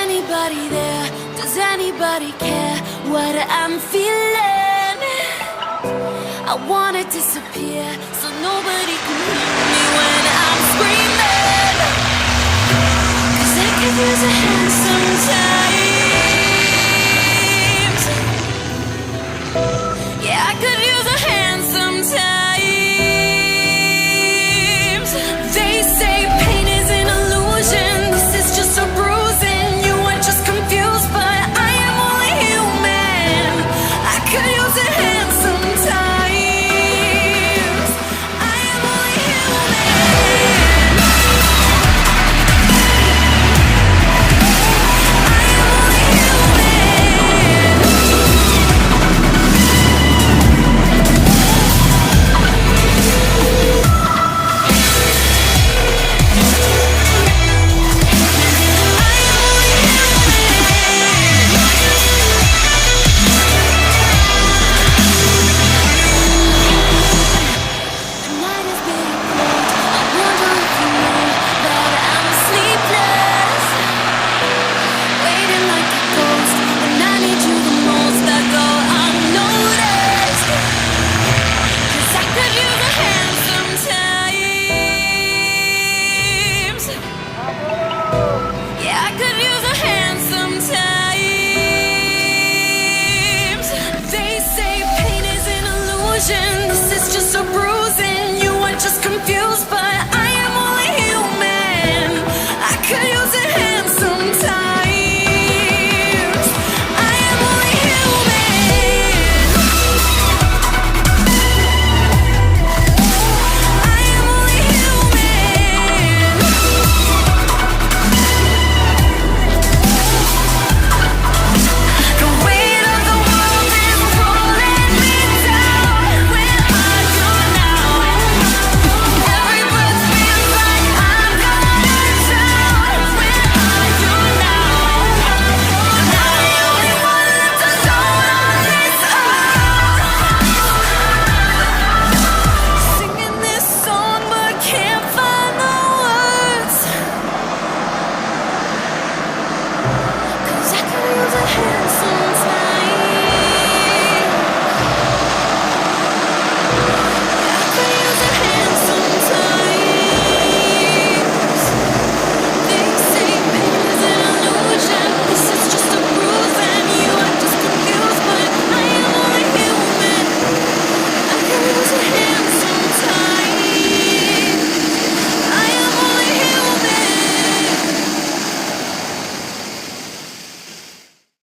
anybody there? Does anybody care what I'm feeling? I wanna disappear so nobody can hear me when I'm screaming. 'Cause I could use a hand sometimes. Yeah, I could use a hand sometimes. They say pain is an illusion. This is just a bruising. You are just confused, but I am only human. I could use a hand sometimes. I am only human. I am only human. The night is getting cold. I wonder if you know that I'm sleepless, waiting like a ghost. When I need you the most, I go unnoticed. 'Cause I could use a hand sometimes. Yeah, I could use a hand sometimes.